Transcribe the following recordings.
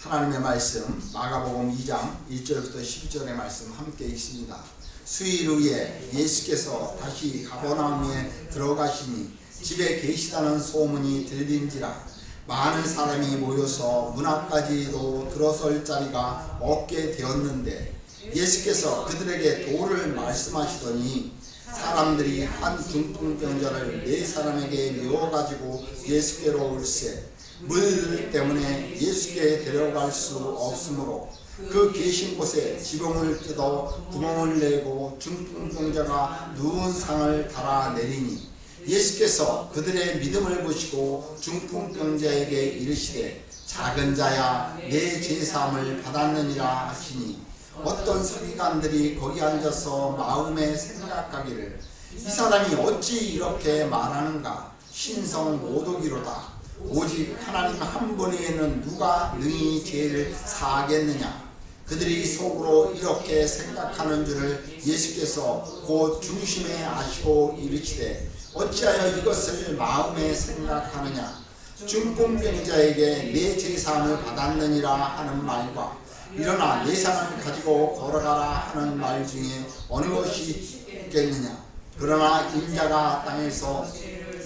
하나님의 말씀 마가복음 2장 1절부터 12절의 말씀 함께 읽습니다. 수일 후에 예수께서 다시 가버나움에 들어가시니 집에 계시다는 소문이 들린지라 많은 사람이 모여서 문 앞까지도 들어설 자리가 없게 되었는데 예수께서 그들에게 도를 말씀하시더니 사람들이 한 중풍병자를 네 사람에게 메워가지고 예수께로 올세 물 때문에 예수께 데려갈 수 없으므로 그 계신 곳에 지붕을 뜯어 구멍을 내고 중풍병자가 누운 상을 달아내리니 예수께서 그들의 믿음을 보시고 중풍병자에게 이르시되 작은 자야 내 죄사함을 받았느니라 하시니 어떤 서기관들이 거기 앉아서 마음에 생각하기를 이 사람이 어찌 이렇게 말하는가 신성 모독이로다 오직 하나님 한 분 외에는 누가 능히 죄를 사하겠느냐. 그들이 속으로 이렇게 생각하는 줄을 예수께서 곧 중심에 아시고 이르시되 어찌하여 이것을 마음에 생각하느냐. 중풍병자에게 내 죄사함을 받았느니라 하는 말과 일어나 내 상을 가지고 걸어가라 하는 말 중에 어느 것이 있겠느냐. 그러나 인자가 땅에서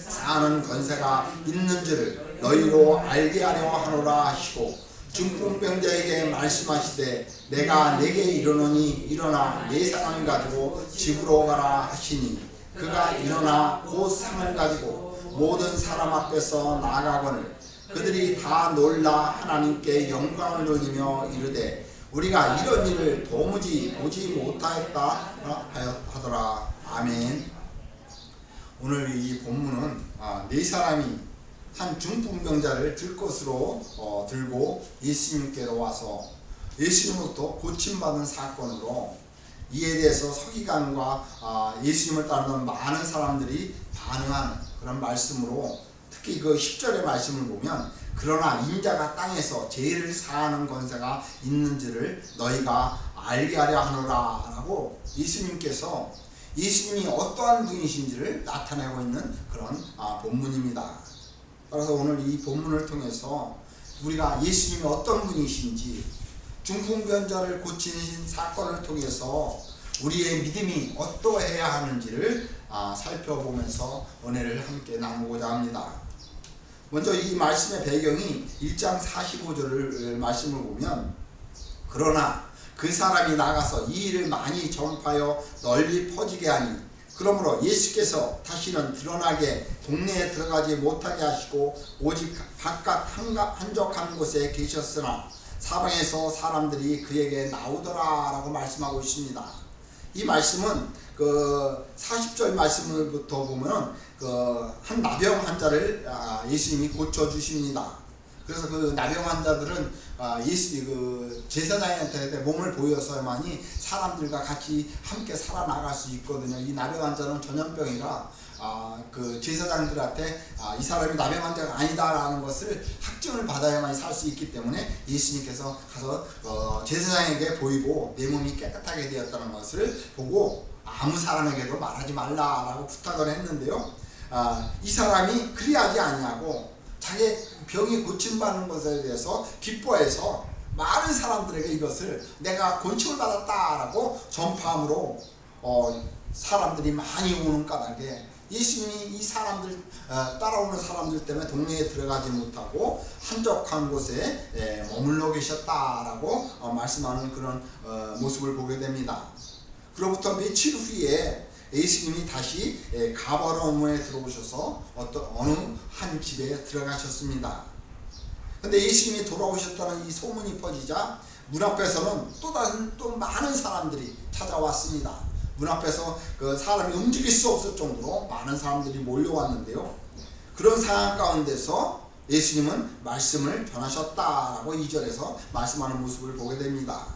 사는 권세가 있는 줄을 너희로 알게 하려 하노라 하시고 중풍병자에게 말씀하시되 내가 내게 이르노니 일어나 내 상을 가지고 집으로 가라 하시니 그가 일어나 곧 상을 가지고 모든 사람 앞에서 나아가거늘 그들이 다 놀라 하나님께 영광을 돌리며 이르되 우리가 이런 일을 도무지 보지 못하였다 하더라. 아멘. 오늘 이 본문은 네 사람이 한 중풍병자를 들것으로 들고 예수님께로 와서 예수님으로부터 고침받은 사건으로 이에 대해서 서기관과 예수님을 따르는 많은 사람들이 반응하는 그런 말씀으로 특히 그 10절의 말씀을 보면 그러나 인자가 땅에서 죄를 사하는 권세가 있는지를 너희가 알게 하려 하노라 라고 예수님께서 예수님이 어떠한 분이신지를 나타내고 있는 그런 본문입니다. 따라서 오늘 이 본문을 통해서 우리가 예수님이 어떤 분이신지 중풍병자를 고치신 사건을 통해서 우리의 믿음이 어떠해야 하는지를 살펴보면서 은혜를 함께 나누고자 합니다. 먼저 이 말씀의 배경이 1장 45절을 말씀을 보면 그러나 그 사람이 나가서 이 일을 많이 전파하여 널리 퍼지게 하니 그러므로 예수께서 다시는 드러나게 동네에 들어가지 못하게 하시고 오직 바깥 한적한 곳에 계셨으나 사방에서 사람들이 그에게 나오더라 라고 말씀하고 있습니다. 이 말씀은 그 40절 말씀부터 보면 그 한 나병 환자를 예수님이 고쳐주십니다. 그래서 그 나병 환자들은 그 제사장한테 몸을 보여서만이 사람들과 같이 함께 살아나갈 수 있거든요. 이 나병 환자는 전염병이라 그 제사장들한테 이 사람이 나병 환자가 아니다라는 것을 확증을 받아야만 살 수 있기 때문에 예수님께서 가서 제사장에게 보이고 내 몸이 깨끗하게 되었다는 것을 보고 아무 사람에게도 말하지 말라라고 부탁을 했는데요. 이 사람이 그리하지 아니하고 자기 병이 고침받는 것에 대해서 기뻐해서 많은 사람들에게 이것을 내가 고침을 받았다라고 전파함으로 사람들이 많이 오는 까닭에 예수님이 이 사람들 따라오는 사람들 때문에 동네에 들어가지 못하고 한적한 곳에 머물러 계셨다라고 말씀하는 그런 모습을 보게 됩니다. 그로부터 며칠 후에 예수님이 다시 가버나움에 들어오셔서 어느 한 집에 들어가셨습니다. 근데 예수님이 돌아오셨다는 이 소문이 퍼지자 문 앞에서는 또 많은 사람들이 찾아왔습니다. 문 앞에서 그 사람이 움직일 수 없을 정도로 많은 사람들이 몰려왔는데요. 그런 상황 가운데서 예수님은 말씀을 전하셨다라고 2절에서 말씀하는 모습을 보게 됩니다.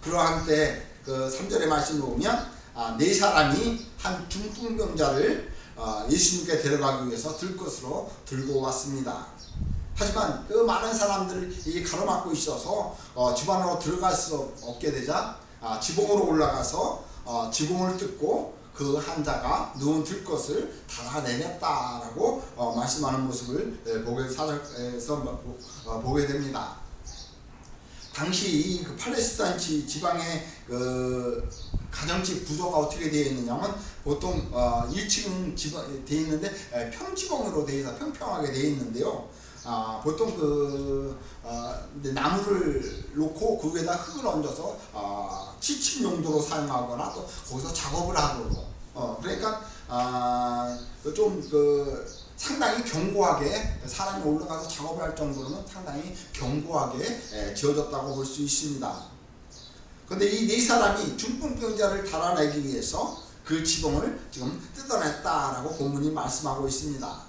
그러한 때 그 3절의 말씀을 보면 네 사람이 한 중풍병자를 예수님께 데려가기 위해서 들것으로 들고 왔습니다. 하지만 그 많은 사람들이 가로막고 있어서 집 안으로 들어갈 수 없게 되자 지붕으로 올라가서 지붕을 뜯고 그 환자가 누운 들것을 달아내렸다라고 말씀하는 모습을 사절에서 보게 됩니다. 당시 이 그 팔레스타인 지방의 그 가정집 구조가 어떻게 되어 있느냐면 보통 1층 지방 되어 있는데 평지봉으로 되어 있어 평평하게 되어 있는데요. 보통 나무를 놓고 그 위에다 흙을 얹어서 취침 용도로 사용하거나 또 거기서 작업을 하고 그러니까 좀 상당히 견고하게 사람이 올라가서 작업을 할 정도로는 상당히 견고하게 지어졌다고 볼 수 있습니다. 그런데 이 네 사람이 중풍병자를 달아내기 위해서 그 지붕을 지금 뜯어냈다라고 본문이 말씀하고 있습니다.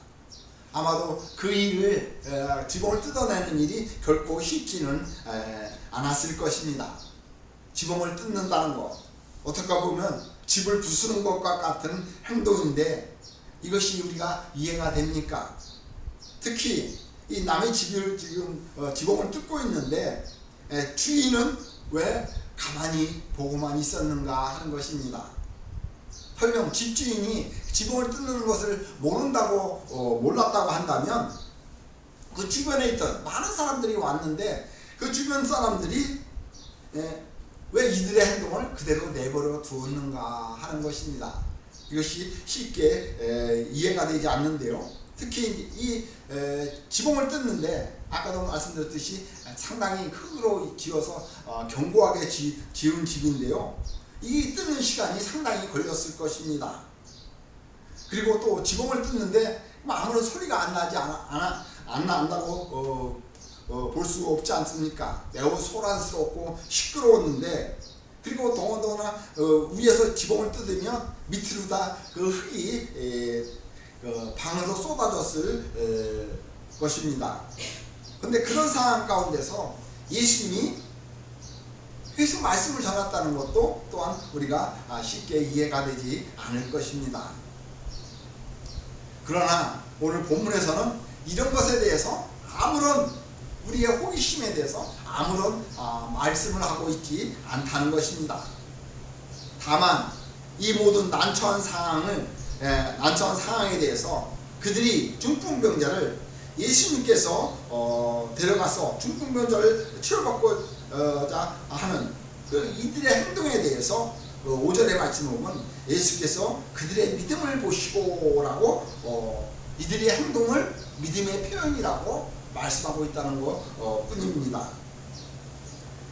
아마도 그 일을 지붕을 뜯어내는 일이 결코 쉽지는 않았을 것입니다. 지붕을 뜯는다는 것, 어떻게 보면 집을 부수는 것과 같은 행동인데 이것이 우리가 이해가 됩니까? 특히 이 남의 집을 지금 지붕을 뜯고 있는데 주인은 왜 가만히 보고만 있었는가 하는 것입니다. 설령 집주인이 지붕을 뜯는 것을 몰랐다고 한다면 그 주변에 있던 많은 사람들이 왔는데 그 주변 사람들이 왜 이들의 행동을 그대로 내버려 두었는가 하는 것입니다. 이것이 쉽게 이해가 되지 않는데요. 특히 이 지붕을 뜯는데 아까도 말씀드렸듯이 상당히 흙으로 지어서 견고하게 지은 집인데요. 이 뜯는 시간이 상당히 걸렸을 것입니다. 그리고 또 지붕을 뜯는데 아무런 소리가 안 난다고 볼 수 없지 않습니까? 매우 소란스럽고 시끄러웠는데 그리고 더군다나 위에서 지붕을 뜯으면 밑으로 다 그 흙이 방으로 쏟아졌을 것입니다. 그런데 그런 상황 가운데서 예수님이 계속 말씀을 전했다는 것도 또한 우리가 쉽게 이해가 되지 않을 것입니다. 그러나 오늘 본문에서는 이런 것에 대해서 아무런 우리의 호기심에 대해서 아무런 말씀을 하고 있지 않다는 것입니다. 다만 이 모든 난처한 상황에 대해서 그들이 중풍병자를 예수님께서 데려가서 중풍병자를 치료받고자 하는 이들의 행동에 대해서 5절의 말씀을 보면 예수께서 그들의 믿음을 보시고라고 이들의 행동을 믿음의 표현이라고 말씀하고 있다는 것 뿐입니다.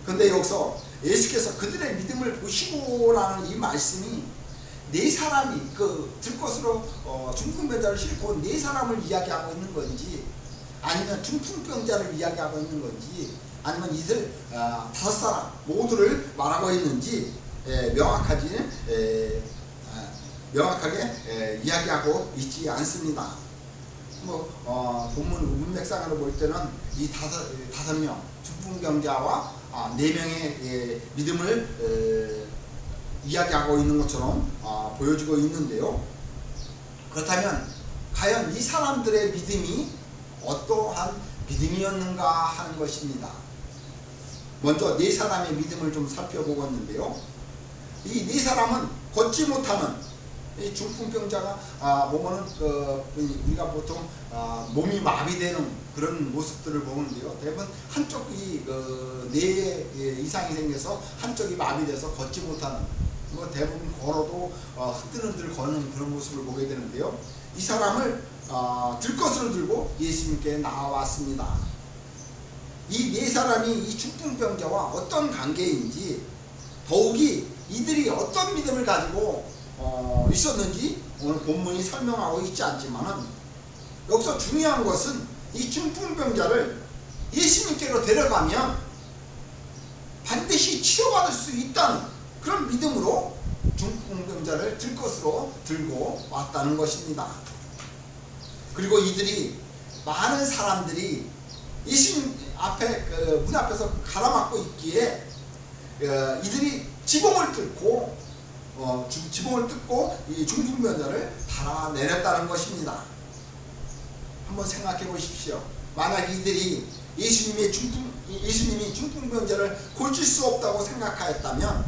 그런데 여기서 예수께서 그들의 믿음을 보시고라는 이 말씀이 네 사람이 들것으로 중풍병자를 싣고 네 사람을 이야기하고 있는 건지 아니면 중풍병자를 이야기하고 있는 건지 아니면 이들 5사람 모두를 말하고 있는지 명확하게 이야기하고 있지 않습니다. 본문 문맥상으로 볼 때는 이 5명 중풍병자와 4명의 믿음을 이야기하고 있는 것처럼 보여지고 있는데요. 그렇다면 과연 이 사람들의 믿음이 어떠한 믿음이었는가 하는 것입니다. 먼저 네 사람의 믿음을 좀 살펴보겠는데요. 이 네 사람은 걷지 못하는 이 중풍병자가 보면은 우리가 보통 몸이 마비되는 그런 모습들을 보는데요. 대부분 한쪽이 뇌에 이상이 생겨서 한쪽이 마비돼서 걷지 못하는 대부분 걸어도 흔들흔들 걷는 그런 모습을 보게 되는데요. 이 사람을 들것으로 들고 예수님께 나왔습니다. 이 네 사람이 이 중풍병자와 어떤 관계인지 더욱이 이들이 어떤 믿음을 가지고 있었는지 오늘 본문이 설명하고 있지 않지만 여기서 중요한 것은 이 중풍병자를 예수님께로 데려가면 반드시 치료받을 수 있다는 그런 믿음으로 중풍병자를 들것으로 들고 왔다는 것입니다. 그리고 이들이 많은 사람들이 예수님 앞에 문 앞에서 가라앉고 있기에 이들이 지붕을 뜯고 이 중풍병자를 달아내렸다는 것입니다. 한번 생각해 보십시오. 만약 이들이 예수님이 중풍병자를 고칠 수 없다고 생각하였다면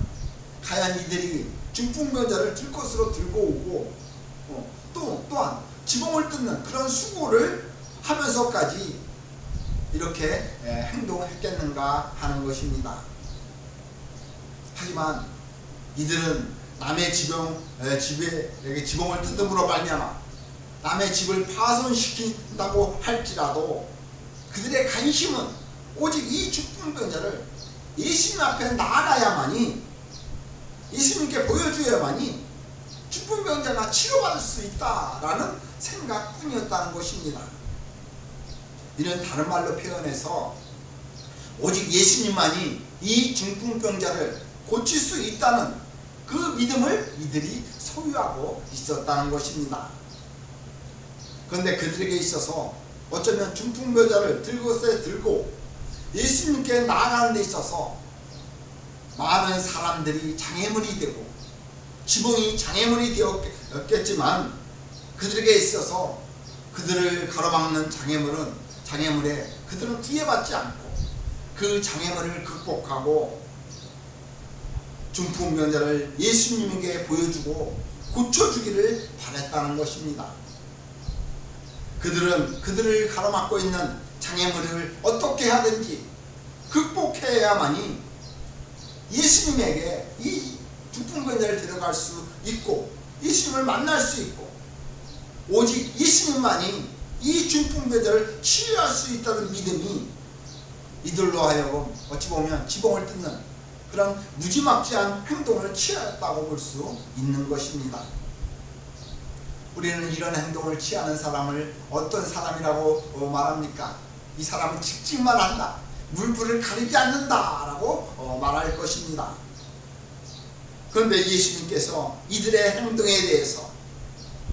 과연 이들이 중풍병자를 들것으로 들고 오고 또한 지붕을 뜯는 그런 수고를 하면서까지 이렇게 행동했겠는가 하는 것입니다. 하지만 이들은 남의 지붕을 뜯음으로 말미암아 남의 집을 파손시킨다고 할지라도 그들의 관심은 오직 이 중풍병자를 예수님 앞에 나아가야만이, 예수님께 보여줘야만이 중풍병자가 치료받을 수 있다라는 생각뿐이었다는 것입니다. 이는 다른 말로 표현해서 오직 예수님만이 이 중풍병자를 고칠 수 있다는 그 믿음을 이들이 소유하고 있었다는 것입니다. 그런데 그들에게 있어서 어쩌면 중풍병자를 들고 예수님께 나아가는 데 있어서 많은 사람들이 장애물이 되고 지붕이 장애물이 되었겠지만 그들에게 있어서 그들을 가로막는 장애물에 그들은 구애받지 않고 그 장애물을 극복하고 중풍병자를 예수님에게 보여주고 고쳐주기를 바랬다는 것입니다. 그들은 그들을 가로막고 있는 장애물을 어떻게 하든지 극복해야만이 예수님에게 이 중풍병자를 데려갈 수 있고 예수님을 만날 수 있고 오직 예수님만이 이 중풍병자를 치유할 수 있다는 믿음이 이들로 하여금 어찌 보면 지붕을 뜯는 그런 무지막지한 행동을 취하였다고 볼 수 있는 것입니다. 우리는 이런 행동을 취하는 사람을 어떤 사람이라고 말합니까? 이 사람은 직진만 한다, 물불을 가리지 않는다 라고 말할 것입니다. 그런데 예수님께서 이들의 행동에 대해서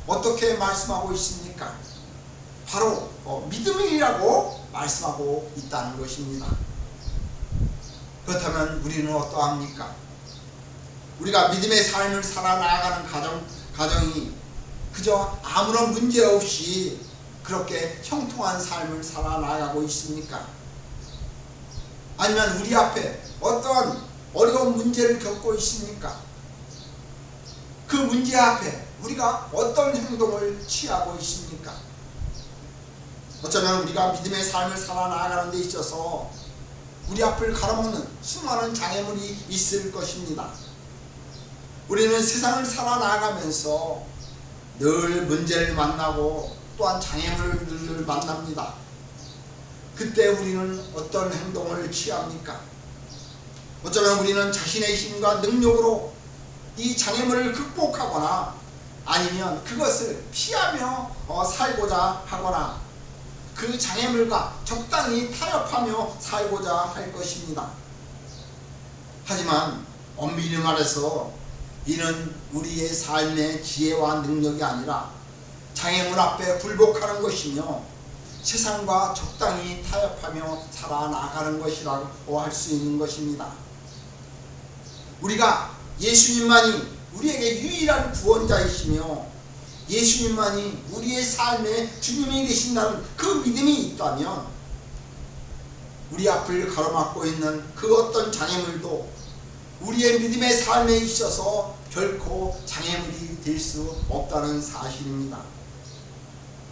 어떻게 말씀하고 있습니까? 바로 믿음이라고 말씀하고 있다는 것입니다. 그렇다면 우리는 어떠합니까? 우리가 믿음의 삶을 살아나가는 가정이 그저 아무런 문제 없이 그렇게 형통한 삶을 살아나가고 있습니까? 아니면 우리 앞에 어떠한 어려운 문제를 겪고 있습니까? 그 문제 앞에 우리가 어떤 행동을 취하고 있습니까? 어쩌면 우리가 믿음의 삶을 살아나가는 데 있어서 우리 앞을 가로막는 수많은 장애물이 있을 것입니다. 우리는 세상을 살아나가면서 늘 문제를 만나고 또한 장애물들을 만납니다. 그때 우리는 어떤 행동을 취합니까? 어쩌면 우리는 자신의 힘과 능력으로 이 장애물을 극복하거나 아니면 그것을 피하며 살고자 하거나 그 장애물과 적당히 타협하며 살고자 할 것입니다. 하지만 엄밀히 말해서 이는 우리의 삶의 지혜와 능력이 아니라 장애물 앞에 굴복하는 것이며 세상과 적당히 타협하며 살아나가는 것이라고 할 수 있는 것입니다. 우리가 예수님만이 우리에게 유일한 구원자이시며 예수님만이 우리의 삶의 주님이 되신다는 그 믿음이 있다면 우리 앞을 가로막고 있는 그 어떤 장애물도 우리의 믿음의 삶에 있어서 결코 장애물이 될 수 없다는 사실입니다.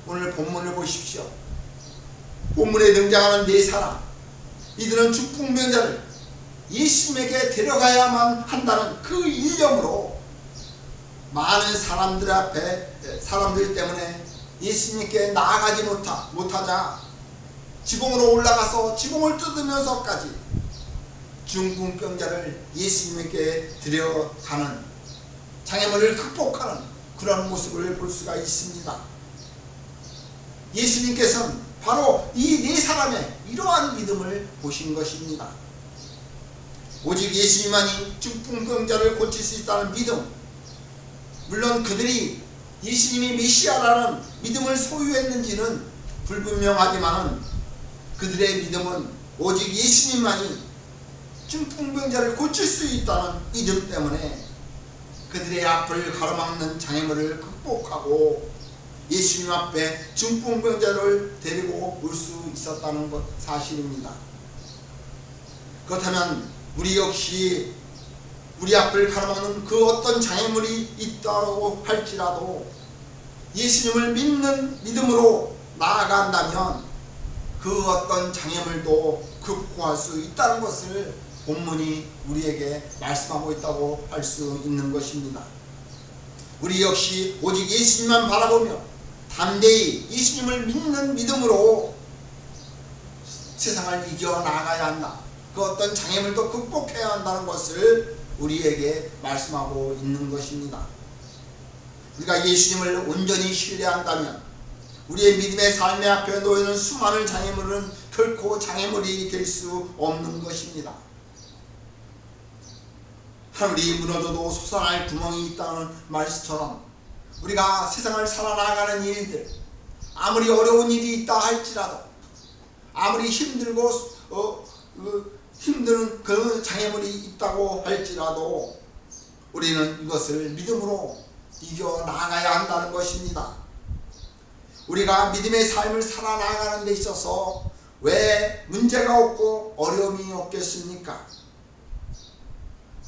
오늘 본문을 보십시오. 본문에 등장하는 네 사람, 이들은 중풍병자를 예수님에게 데려가야만 한다는 그 일념으로 많은 사람들 때문에 예수님께 나아가지 못하자 지붕으로 올라가서 지붕을 뜯으면서까지 중풍병자를 예수님에게 데려가는 장애물을 극복하는 그런 모습을 볼 수가 있습니다. 예수님께서는 바로 이 네 사람의 이러한 믿음을 보신 것입니다. 오직 예수님만이 중풍병자를 고칠 수 있다는 믿음, 물론 그들이 예수님이 메시아라는 믿음을 소유했는지는 불분명하지만 그들의 믿음은 오직 예수님만이 중풍병자를 고칠 수 있다는 믿음 때문에 그들의 앞을 가로막는 장애물을 극복하고 예수님 앞에 중풍병자를 데리고 올 수 있었다는 것 사실입니다. 그렇다면 우리 역시 우리 앞을 가로막는 그 어떤 장애물이 있다고 할지라도 예수님을 믿는 믿음으로 나아간다면 그 어떤 장애물도 극복할 수 있다는 것을 본문이 우리에게 말씀하고 있다고 할 수 있는 것입니다. 우리 역시 오직 예수님만 바라보며 담대히 예수님을 믿는 믿음으로 세상을 이겨 나가야 한다. 그 어떤 장애물도 극복해야 한다는 것을 우리에게 말씀하고 있는 것입니다. 우리가 예수님을 온전히 신뢰한다면 우리의 믿음의 삶의 앞에 놓이는 수많은 장애물은 결코 장애물이 될 수 없는 것입니다. 하늘이 무너져도 솟아날 구멍이 있다는 말씀처럼 우리가 세상을 살아나가는 일들, 아무리 어려운 일이 있다 할지라도, 아무리 힘들고 힘든 그런 장애물이 있다고 할지라도 우리는 이것을 믿음으로 이겨 나가야 한다는 것입니다. 우리가 믿음의 삶을 살아나가는 데 있어서 왜 문제가 없고 어려움이 없겠습니까?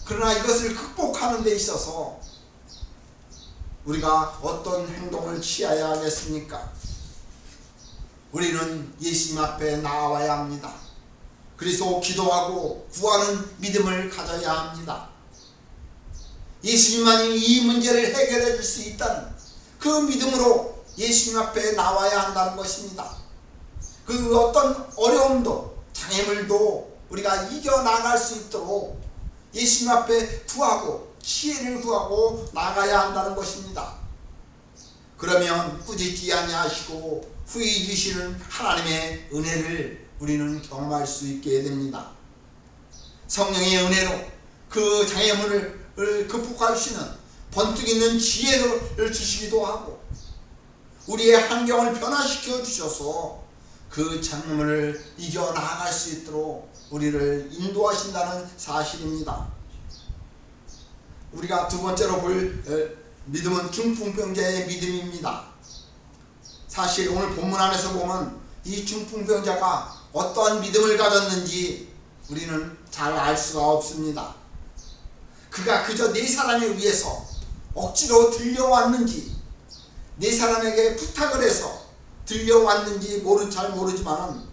그러나 이것을 극복하는 데 있어서 우리가 어떤 행동을 취해야 하겠습니까? 우리는 예수님 앞에 나와야 합니다. 그래서 기도하고 구하는 믿음을 가져야 합니다. 예수님만이 이 문제를 해결해 줄 수 있다는 그 믿음으로 예수님 앞에 나와야 한다는 것입니다. 그 어떤 어려움도 장애물도 우리가 이겨나갈 수 있도록 예수님 앞에 구하고 지혜를 구하고 나가야 한다는 것입니다. 그러면 꾸짖지 아니하시고 후히 주시는 하나님의 은혜를 우리는 경험할 수 있게 됩니다. 성령의 은혜로 그 장애물을 극복할 수 있는 번뜩 있는 지혜를 주시기도 하고 우리의 환경을 변화시켜 주셔서 그 장애물을 이겨나갈 수 있도록 우리를 인도하신다는 사실입니다. 우리가 두 번째로 볼 믿음은 중풍병자의 믿음입니다. 사실 오늘 본문 안에서 보면 이 중풍병자가 어떠한 믿음을 가졌는지 우리는 잘 알 수가 없습니다. 그가 그저 네 사람에 의해서 억지로 들려왔는지 네 사람에게 부탁을 해서 들려왔는지 잘 모르지만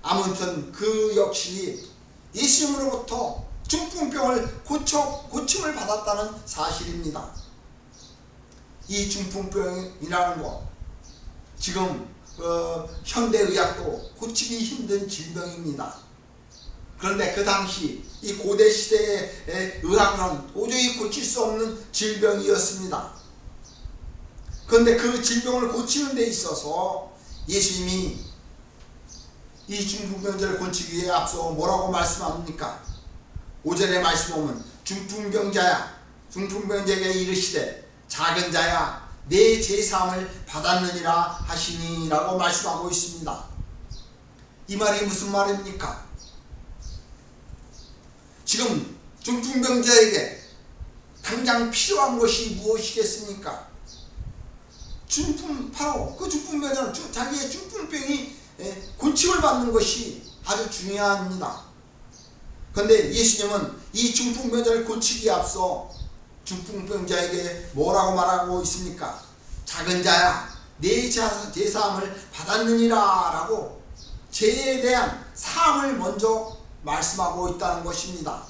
아무튼 그 역시 예수님으로부터 중풍병을 고침을 받았다는 사실입니다. 이 중풍병이라는 것 지금 현대의학도 고치기 힘든 질병입니다. 그런데 그 당시 이 고대 시대의 의학은 도저히 고칠 수 없는 질병이었습니다. 그런데 그 질병을 고치는 데 있어서 예수님이 이 중풍병자를 고치기 위해 앞서 뭐라고 말씀합니까? 5절의 말씀 보면 중풍병자에게 이르시되 작은 자야 내 죄사함을 받았느니라 하시니 라고 말씀하고 있습니다. 이 말이 무슨 말입니까? 지금 중풍병자에게 당장 필요한 것이 무엇이겠습니까? 바로 그 중풍병자는 자기의 중풍병이 고침을 받는 것이 아주 중요합니다. 그런데 예수님은 이 중풍병자를 고치기에 앞서 중풍병자에게 뭐라고 말하고 있습니까? 작은 자야 내 죄사함을 받았느니라 라고 죄에 대한 사함을 먼저 말씀하고 있다는 것입니다.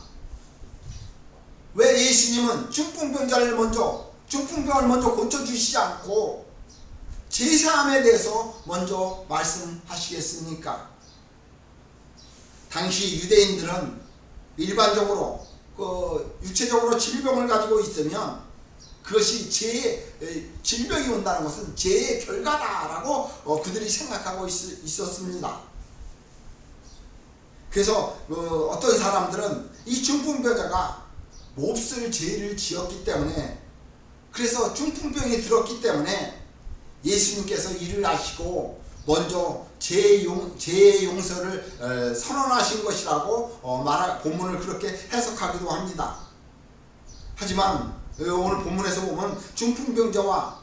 왜 예수님은 중풍병을 먼저 고쳐주시지 않고 죄사함에 대해서 먼저 말씀하시겠습니까? 당시 유대인들은 일반적으로 육체적으로 질병을 가지고 있으면 그것이 질병이 온다는 것은 죄의 결과다라고 그들이 생각하고 있었습니다. 그래서 어떤 사람들은 이 중풍병자가 몹쓸 죄를 지었기 때문에 그래서 중풍병이 들었기 때문에 예수님께서 이를 하시고 먼저 죄의 용서를 선언하신 것이라고 본문을 그렇게 해석하기도 합니다. 하지만 오늘 본문에서 보면 중풍병자와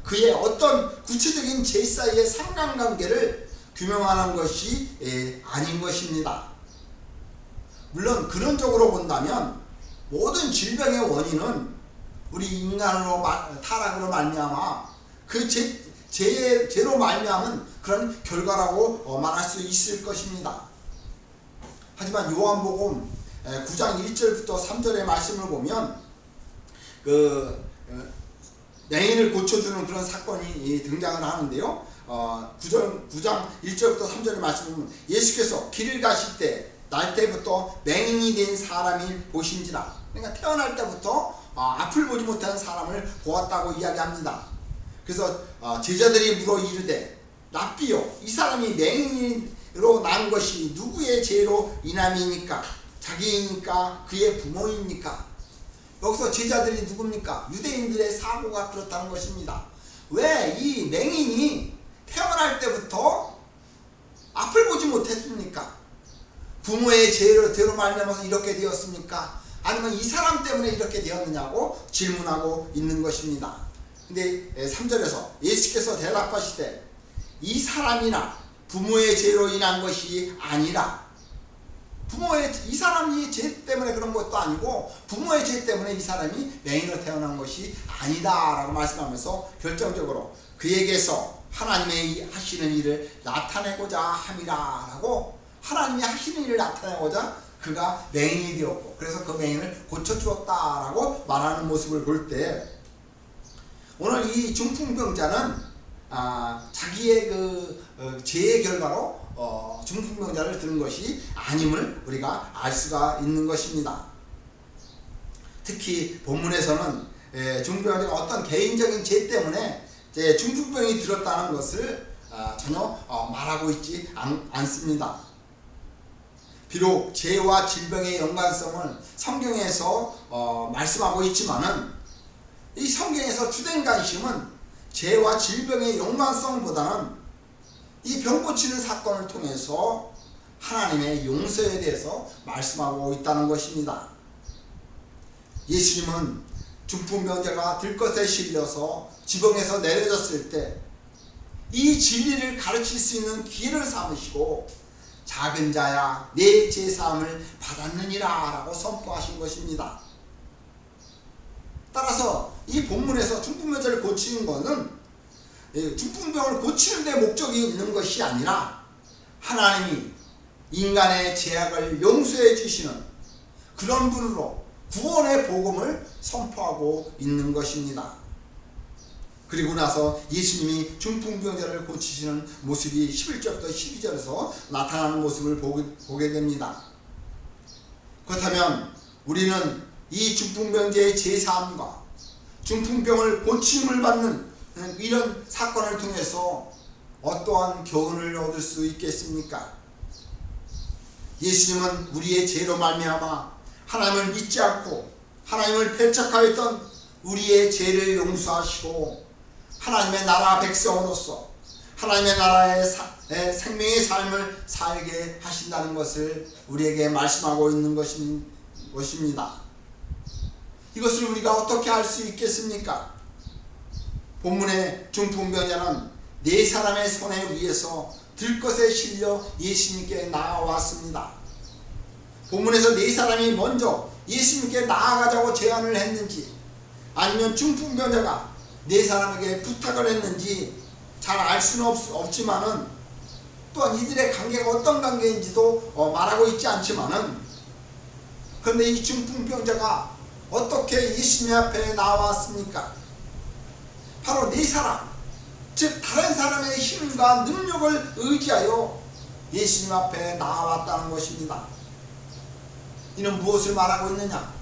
그의 어떤 구체적인 죄 사이의 상관관계를 규명하는 것이 아닌 것입니다. 물론 그런적으로 본다면 모든 질병의 원인은 우리 인간으로 타락으로 말미암아 그 죄로 말미암은 그런 결과라고 말할 수 있을 것입니다. 하지만 요한복음 9장 1절부터 3절의 말씀을 보면 맹인을 고쳐주는 그런 사건이 등장을 하는데요. 9장 1절부터 3절의 말씀을 보면 예수께서 길을 가실 때 날 때부터 맹인이 된 사람이 보신지라. 그러니까 태어날 때부터 앞을 보지 못하는 사람을 보았다고 이야기합니다. 그래서 제자들이 물어 이르되 랍비요, 이 사람이 맹인으로 난 것이 누구의 죄로 인함이니까? 자기입니까? 그의 부모입니까? 여기서 제자들이 누굽니까? 유대인들의 사고가 그렇다는 것입니다. 왜 이 맹인이 태어날 때부터 앞을 보지 못했습니까? 부모의 죄로 말미암아서 이렇게 되었습니까? 아니면 이 사람 때문에 이렇게 되었느냐고 질문하고 있는 것입니다. 근데 3절에서 예수께서 대답하시되 이 사람이나 부모의 죄로 인한 것이 아니라, 이 사람이 죄 때문에 그런 것도 아니고 부모의 죄 때문에 이 사람이 맹인으로 태어난 것이 아니다 라고 말씀하면서 결정적으로 그에게서 하나님의 하시는 일을 나타내고자 함이라 라고, 하나님이 하시는 일을 나타내고자 그가 맹인이 되었고 그래서 그 맹인을 고쳐주었다 라고 말하는 모습을 볼 때, 오늘 이 중풍병자는 자기의 죄의 결과로 중풍병자를 들은 것이 아님을 우리가 알 수가 있는 것입니다. 특히 본문에서는 중풍병자가 어떤 개인적인 죄 때문에 중풍병이 들었다는 것을 전혀 말하고 있지 않습니다. 비록 죄와 질병의 연관성을 성경에서 말씀하고 있지만은 이 성경에서 주된 관심은 죄와 질병의 연관성보다는 이 병 고치는 사건을 통해서 하나님의 용서에 대해서 말씀하고 있다는 것입니다. 예수님은 중풍병자가 들것에 실려서 지붕에서 내려졌을 때 이 진리를 가르칠 수 있는 기회를 삼으시고 작은 자야 내 죄사함을 받았느니라 라고 선포하신 것입니다. 따라서 이 본문에서 중풍병자를 고치는 것은 중풍병을 고치는 데 목적이 있는 것이 아니라 하나님이 인간의 죄악을 용서해 주시는 그런 분으로 구원의 복음을 선포하고 있는 것입니다. 그리고 나서 예수님이 중풍병자를 고치시는 모습이 11절부터 12절에서 나타나는 모습을 보게 됩니다. 그렇다면 우리는 이 중풍병자의 제사함과 중풍병을 고침을 받는 이런 사건을 통해서 어떠한 교훈을 얻을 수 있겠습니까? 예수님은 우리의 죄로 말미암아 하나님을 믿지 않고 하나님을 배척하였던 우리의 죄를 용서하시고 하나님의 나라 백성으로서 하나님의 나라의 생명의 삶을 살게 하신다는 것을 우리에게 말씀하고 있는 것입니다. 이것을 우리가 어떻게 알 수 있겠습니까? 본문의 중풍병자는 네 사람의 손에 의해서 들것에 실려 예수님께 나아왔습니다. 본문에서 네 사람이 먼저 예수님께 나아가자고 제안을 했는지 아니면 중풍병자가 네 사람에게 부탁을 했는지 잘 알 수는 없지만은, 또한 이들의 관계가 어떤 관계인지도 말하고 있지 않지만은, 그런데 이 중풍병자가 어떻게 예수님 앞에 나왔습니까? 바로 네 사람, 즉 다른 사람의 힘과 능력을 의지하여 예수님 앞에 나왔다는 것입니다. 이는 무엇을 말하고 있느냐?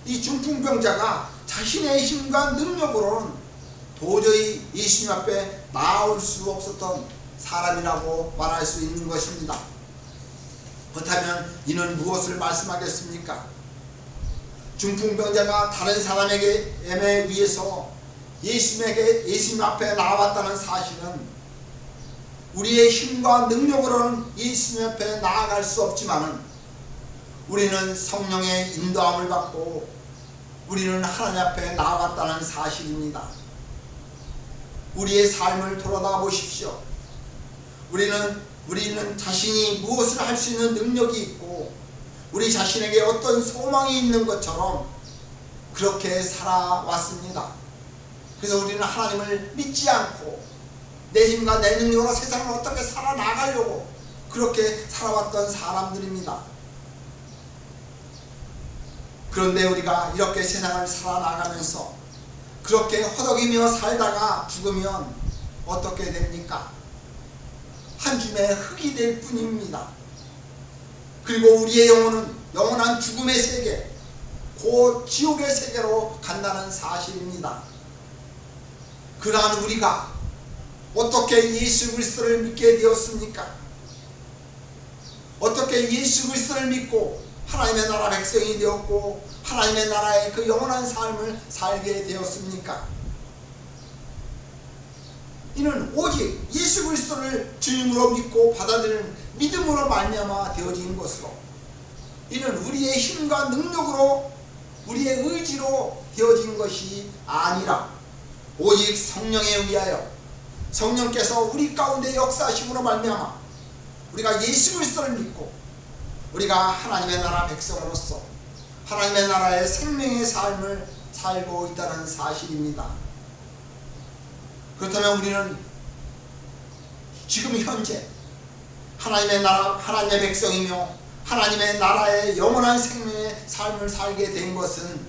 이 중풍병자가 자신의 힘과 능력으로는 도저히 예수님 앞에 나올 수 없었던 사람이라고 말할 수 있는 것입니다. 그렇다면 이는 무엇을 말씀하겠습니까? 중풍병자가 다른 사람에게 의해서 예수님 앞에 나왔다는 사실은 우리의 힘과 능력으로는 예수님 앞에 나아갈 수 없지만은 우리는 성령의 인도함을 받고 우리는 하나님 앞에 나아갔다는 사실입니다. 우리의 삶을 돌아다 보십시오. 우리는 자신이 무엇을 할 수 있는 능력이 있고 우리 자신에게 어떤 소망이 있는 것처럼 그렇게 살아왔습니다. 그래서 우리는 하나님을 믿지 않고 내 힘과 내 능력으로 세상을 어떻게 살아나가려고 그렇게 살아왔던 사람들입니다. 그런데 우리가 이렇게 세상을 살아나가면서 그렇게 허덕이며 살다가 죽으면 어떻게 됩니까? 한 줌의 흙이 될 뿐입니다. 그리고 우리의 영혼은 영원한 죽음의 세계, 곧 지옥의 세계로 간다는 사실입니다. 그러한 우리가 어떻게 예수 그리스도를 믿게 되었습니까? 어떻게 예수 그리스도를 믿고 하나님의 나라 백성이 되었고 하나님의 나라의 그 영원한 삶을 살게 되었습니까? 이는 오직 예수 그리스도를 주님으로 믿고 받아들이는 믿음으로 말미암아 되어진 것으로, 이는 우리의 힘과 능력으로 우리의 의지로 되어진 것이 아니라 오직 성령에 의하여 성령께서 우리 가운데 역사하심으로 말미암아 우리가 예수 그리스도를 믿고 우리가 하나님의 나라 백성으로서 하나님의 나라의 생명의 삶을 살고 있다는 사실입니다. 그렇다면 우리는 지금 현재 하나님의 나라, 하나님의 백성이며 하나님의 나라의 영원한 생명의 삶을 살게 된 것은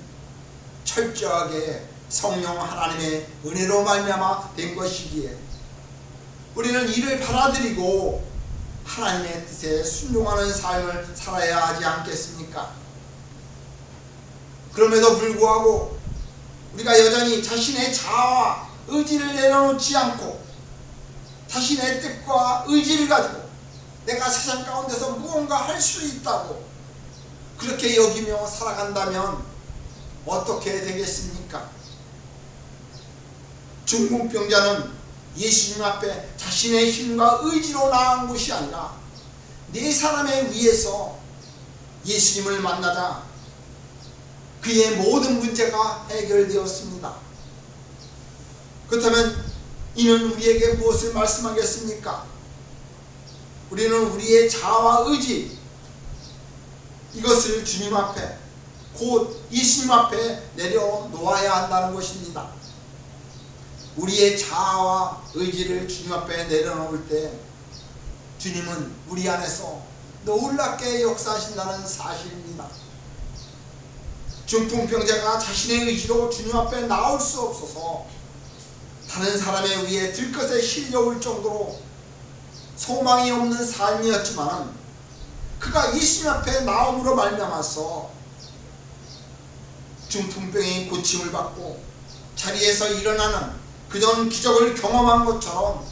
철저하게 성령 하나님의 은혜로 말미암아 된 것이기에 우리는 이를 받아들이고 하나님의 뜻에 순종하는 삶을 살아야 하지 않겠습니까? 그럼에도 불구하고 우리가 여전히 자신의 자아와 의지를 내려놓지 않고 자신의 뜻과 의지를 가지고 내가 세상 가운데서 무언가 할 수 있다고 그렇게 여기며 살아간다면 어떻게 되겠습니까? 중풍병자는 예수님 앞에 자신의 힘과 의지로 나아간 것이 아니라 네 사람에 의해서 예수님을 만나자 그의 모든 문제가 해결되었습니다. 그렇다면 이는 우리에게 무엇을 말씀하겠습니까? 우리는 우리의 자아와 의지, 이것을 주님 앞에 곧 예수님 앞에 내려놓아야 한다는 것입니다. 우리의 자아와 의지를 주님 앞에 내려놓을 때 주님은 우리 안에서 놀랍게 역사하신다는 사실입니다. 중풍병자가 자신의 의지로 주님 앞에 나올 수 없어서 다른 사람에 의해 들것에 실려올 정도로 소망이 없는 삶이었지만 그가 예수님 앞에 나옴으로 말미암아서 중풍병이 고침을 받고 자리에서 일어나는 그런 기적을 경험한 것처럼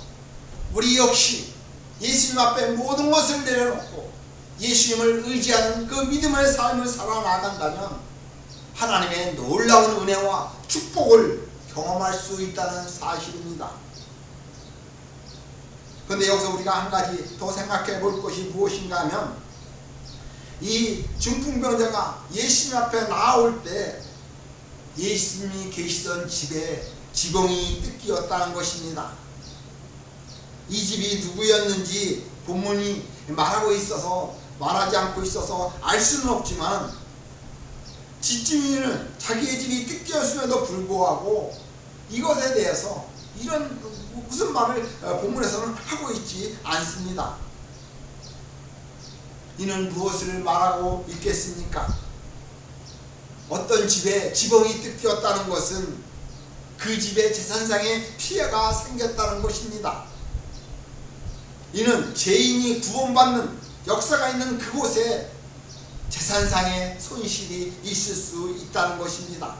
우리 역시 예수님 앞에 모든 것을 내려놓고 예수님을 의지하는 그 믿음의 삶을 살아나간다면 하나님의 놀라운 은혜와 축복을 경험할 수 있다는 사실입니다. 그런데 여기서 우리가 한 가지 더 생각해 볼 것이 무엇인가 하면 이 중풍병자가 예수님 앞에 나올 때 예수님이 계시던 집에 지붕이 뜯기었다는 것입니다. 이 집이 누구였는지 본문이 말하지 않고 있어서 알 수는 없지만 집주인은 자기의 집이 뜯기었음에도 불구하고 이것에 대해서 이런 무슨 말을 본문에서는 하고 있지 않습니다. 이는 무엇을 말하고 있겠습니까? 어떤 집에 지붕이 뜯겼다는 것은 그 집의 재산상의 피해가 생겼다는 것입니다. 이는 죄인이 구원받는 역사가 있는 그곳에 재산상의 손실이 있을 수 있다는 것입니다.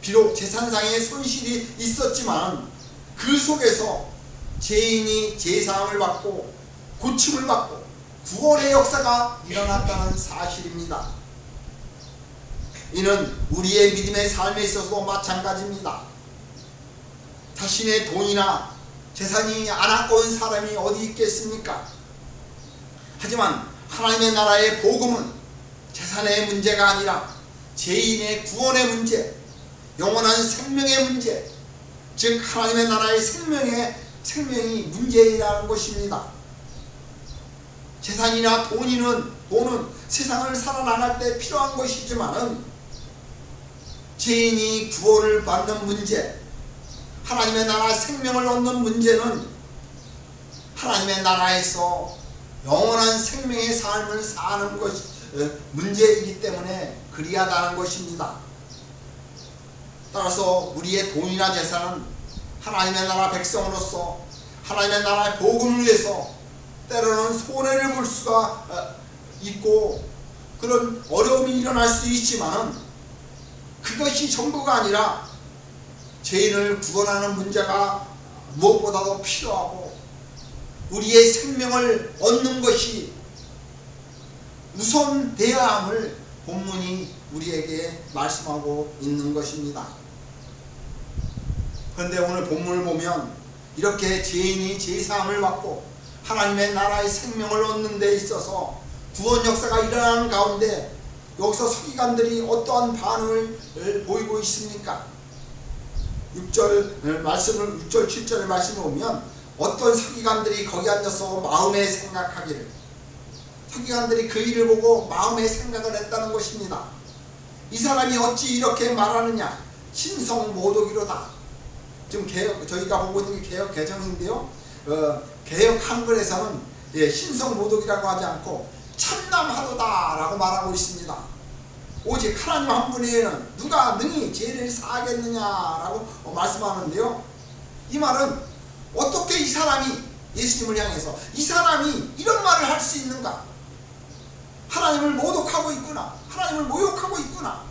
비록 재산상의 손실이 있었지만 그 속에서 죄인이 제사함을 받고 고침을 받고 구원의 역사가 일어났다는 사실입니다. 이는 우리의 믿음의 삶에 있어서도 마찬가지입니다. 자신의 돈이나 재산이 안 아까운 사람이 어디 있겠습니까? 하지만 하나님의 나라의 복음은 재산의 문제가 아니라 죄인의 구원의 문제, 영원한 생명의 문제, 즉 하나님의 나라의 생명이 문제이라는 것입니다. 재산이나 돈은 세상을 살아나갈 때 필요한 것이지만은 죄인이 구원을 받는 문제, 하나님의 나라 생명을 얻는 문제는 하나님의 나라에서 영원한 생명의 삶을 사는 것이 문제이기 때문에 그리하다는 것입니다. 따라서 우리의 돈이나 재산은 하나님의 나라 백성으로서 하나님의 나라의 복음을 위해서 때로는 손해를 볼 수가 있고 그런 어려움이 일어날 수 있지만은 그것이 전부가 아니라 죄인을 구원하는 문제가 무엇보다도 필요하고 우리의 생명을 얻는 것이 우선돼야 함을 본문이 우리에게 말씀하고 있는 것입니다. 그런데 오늘 본문을 보면 이렇게 죄인이 죄사함을 받고 하나님의 나라의 생명을 얻는 데 있어서 구원 역사가 일어나는 가운데 여기서 서기관들이 어떠한 반응을 보이고 있습니까? 6절 7절의 말씀을 보면 어떤 서기관들이 거기 앉아서 마음에 생각하기를, 서기관들이 그 일을 보고 마음에 생각을 했다는 것입니다. 이 사람이 어찌 이렇게 말하느냐, 신성모독이로다. 지금 저희가 보고 있는 게 개역 개정인데요, 개역 한글에서는 신성모독이라고 하지 않고 참남하도다 라고 말하고 있습니다. 오직 하나님 한 분 외에는 누가 능히 죄를 사하겠느냐라고 말씀하는데요, 이 말은 어떻게 이 사람이 예수님을 향해서 이 사람이 이런 말을 할 수 있는가? 하나님을 모독하고 있구나, 하나님을 모욕하고 있구나,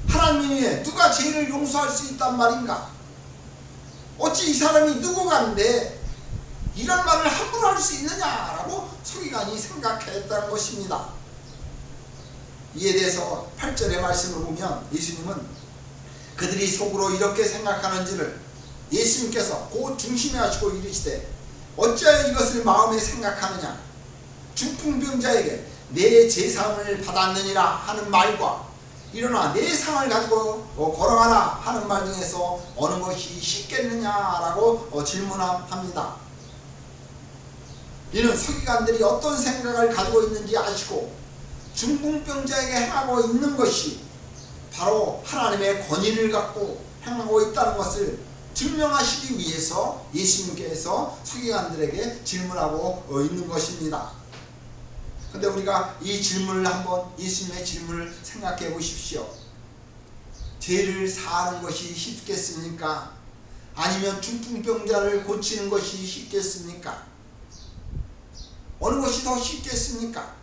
하나님 외에 누가 죄를 용서할 수 있단 말인가? 어찌 이 사람이 누구간데 이런 말을 함부로 할 수 있느냐라고 서기관이 생각했다는 것입니다. 이에 대해서 8절의 말씀을 보면 예수님은 그들이 속으로 이렇게 생각하는지를 예수님께서 곧 중심에 하시고 이르시되 어찌하여 이것을 마음에 생각하느냐, 중풍병자에게 내 제사함을 받았느니라 하는 말과 일어나 내 상을 가지고 걸어가라 하는 말 중에서 어느 것이 쉽겠느냐라고 질문합니다. 이는 서기관들이 어떤 생각을 가지고 있는지 아시고 중풍병자에게 행하고 있는 것이 바로 하나님의 권위를 갖고 행하고 있다는 것을 증명하시기 위해서 예수님께서 서기관들에게 질문하고 있는 것입니다. 그런데 우리가 이 질문을 한번, 예수님의 질문을 생각해 보십시오. 죄를 사하는 것이 쉽겠습니까? 아니면 중풍병자를 고치는 것이 쉽겠습니까? 어느 것이 더 쉽겠습니까?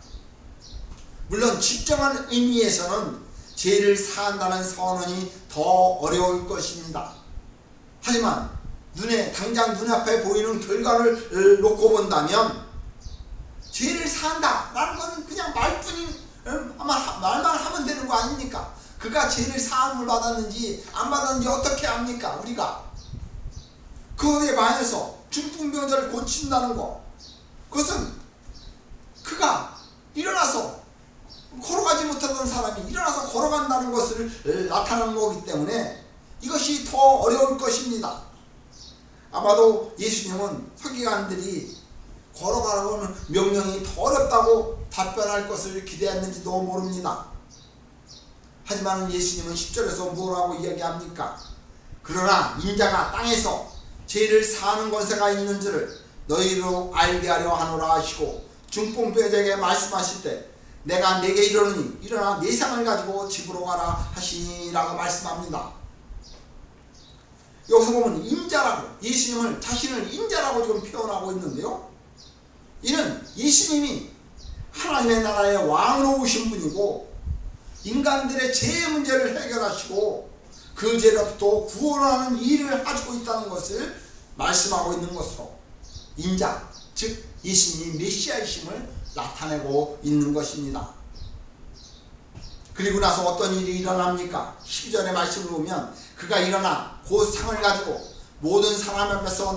물론 직정한 의미에서는 죄를 사한다는 선언이 더 어려울 것입니다. 하지만 당장 눈앞에 보이는 결과를 놓고 본다면 죄를 사한다 라는 건 그냥 말만 하면 되는 거 아닙니까? 그가 죄를 사함을 받았는지 안 받았는지 어떻게 압니까? 우리가 그거에 반해서 중풍병자를 고친다는 거, 그것은 그가 일어나서 걸어가지 못하던 사람이 일어나서 걸어간다는 것을 나타내는 거기 때문에 이것이 더 어려울 것입니다. 아마도 예수님은 서기관들이 걸어가라는 명령이 더 어렵다고 답변할 것을 기대했는지도 모릅니다. 하지만 예수님은 10절에서 뭐라고 이야기합니까? 그러나 인자가 땅에서 죄를 사하는 권세가 있는 줄을 너희로 알게 하려 하노라 하시고 중풍병자에게 말씀하실 때 내가 네게 이르노니 일어나 네 상을 가지고 집으로 가라 하시니라고 말씀합니다. 여기서 보면 인자라고, 예수님을 자신을 인자라고 지금 표현하고 있는데요, 이는 예수님이 하나님의 나라의 왕으로 오신 분이고 인간들의 죄 문제를 해결하시고 그 죄로부터 구원하는 일을 가지고 있다는 것을 말씀하고 있는 것으로 인자, 즉 예수님이 메시아이심을 나타내고 있는 것입니다. 그리고 나서 어떤 일이 일어납니까? 12절의 말씀을 보면 그가 일어나 곧 상을 가지고 모든 사람 앞에서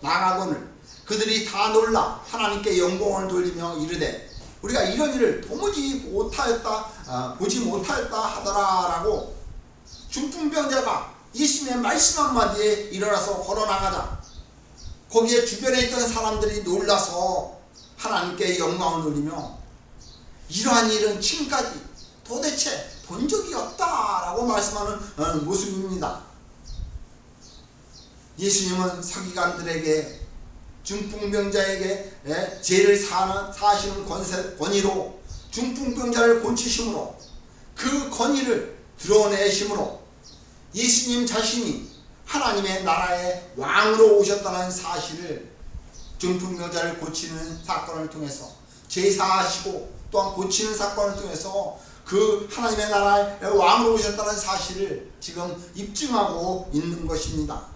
나가거늘 그들이 다 놀라 하나님께 영광을 돌리며 이르되 우리가 이런 일을 도무지 보지 못하였다 하더라 라고 중풍병자가 예수님의 말씀 한마디에 일어나서 걸어나가자 거기에 주변에 있던 사람들이 놀라서 하나님께 영광을 돌리며 이러한 일은 지금까지 도대체 본 적이 없다라고 말씀하는 모습입니다. 예수님은 서기관들에게, 중풍병자에게 죄를 사하시는 권위로 중풍병자를 고치심으로, 그 권위를 드러내심으로 예수님 자신이 하나님의 나라의 왕으로 오셨다는 사실을 중풍병자를 고치는 사건을 통해서, 제사하시고 또한 고치는 사건을 통해서 그 하나님의 나라의 왕으로 오셨다는 사실을 지금 입증하고 있는 것입니다.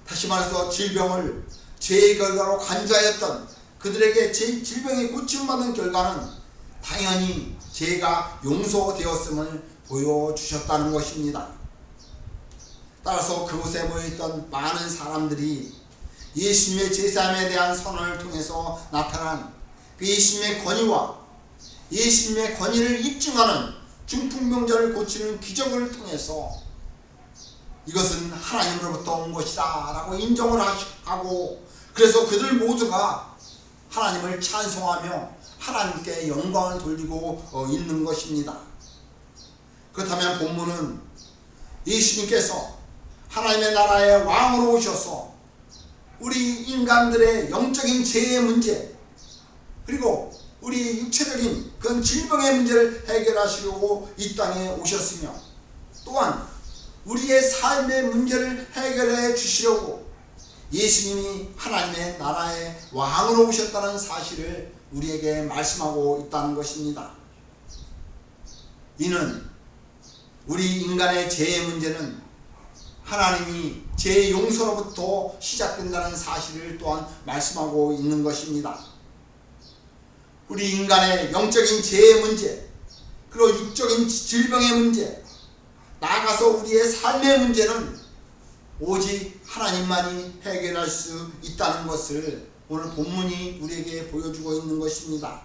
다시 말해서 질병을 죄의 결과로 간주하였던 그들에게 질병이 고침받은 결과는 당연히 죄가 용서되었음을 보여주셨다는 것입니다. 따라서 그곳에 모여있던 많은 사람들이 예수님의 제사함에 대한 선언을 통해서 나타난 그 예수님의 권위와 예수님의 권위를 입증하는 중풍병자를 고치는 기적을 통해서 이것은 하나님으로부터 온 것이다 라고 인정을 하고, 그래서 그들 모두가 하나님을 찬송하며 하나님께 영광을 돌리고 있는 것입니다. 그렇다면 본문은 예수님께서 하나님의 나라의 왕으로 오셔서 우리 인간들의 영적인 죄의 문제, 그리고 우리 육체적인 그런 질병의 문제를 해결하시려고 이 땅에 오셨으며, 또한 우리의 삶의 문제를 해결해 주시려고 예수님이 하나님의 나라의 왕으로 오셨다는 사실을 우리에게 말씀하고 있다는 것입니다. 이는 우리 인간의 죄의 문제는 하나님이 죄 용서로부터 시작된다는 사실을 또한 말씀하고 있는 것입니다. 우리 인간의 영적인 죄의 문제, 그리고 육적인 질병의 문제, 나아가서 우리의 삶의 문제는 오직 하나님만이 해결할 수 있다는 것을 오늘 본문이 우리에게 보여주고 있는 것입니다.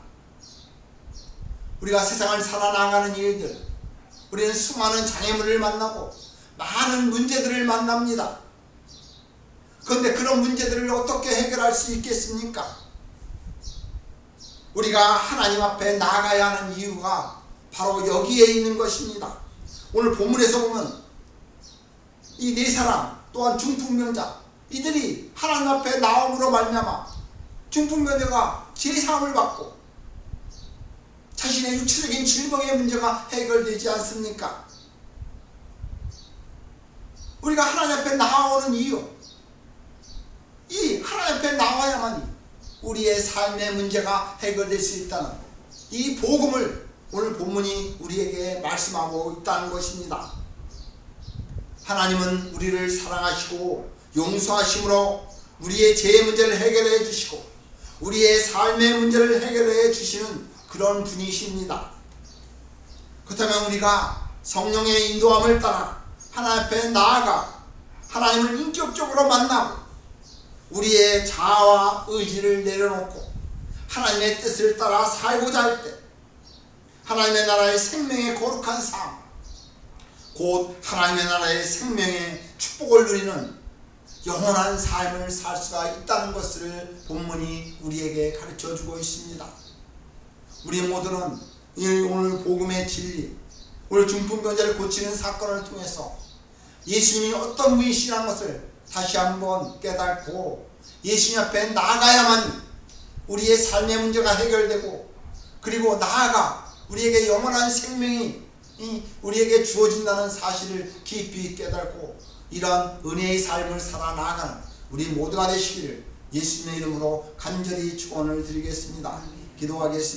우리가 세상을 살아나가는 일들, 우리는 수많은 장애물을 만나고 많은 문제들을 만납니다. 그런데 그런 문제들을 어떻게 해결할 수 있겠습니까? 우리가 하나님 앞에 나아가야 하는 이유가 바로 여기에 있는 것입니다. 오늘 본문에서 보면 이 네 사람, 또한 중풍병자, 이들이 하나님 앞에 나옴으로 말미암아 중풍병자가 제사함을 받고 자신의 육체적인 질병의 문제가 해결되지 않습니까? 우리가 하나님 앞에 나오는 이유, 이 하나님 앞에 나와야만이 우리의 삶의 문제가 해결될 수 있다는 이 복음을 오늘 본문이 우리에게 말씀하고 있다는 것입니다. 하나님은 우리를 사랑하시고 용서하심으로 우리의 죄의 문제를 해결해 주시고 우리의 삶의 문제를 해결해 주시는 그런 분이십니다. 그렇다면 우리가 성령의 인도함을 따라 하나님 앞에 나아가 하나님을 인격적으로 만나고 우리의 자아와 의지를 내려놓고 하나님의 뜻을 따라 살고자 할 때 하나님의 나라의 생명의 거룩한 삶, 곧 하나님의 나라의 생명의 축복을 누리는 영원한 삶을 살 수가 있다는 것을 본문이 우리에게 가르쳐주고 있습니다. 우리 모두는 오늘 복음의 진리, 오늘 중풍병자를 고치는 사건을 통해서 예수님이 어떤 분이시라는 것을 다시 한번 깨닫고 예수님 앞에 나아가야만 우리의 삶의 문제가 해결되고, 그리고 나아가 우리에게 영원한 생명이 우리에게 주어진다는 사실을 깊이 깨닫고 이러한 은혜의 삶을 살아나가는 우리 모두가 되시기를 예수님의 이름으로 간절히 축원을 드리겠습니다. 기도하겠습니다.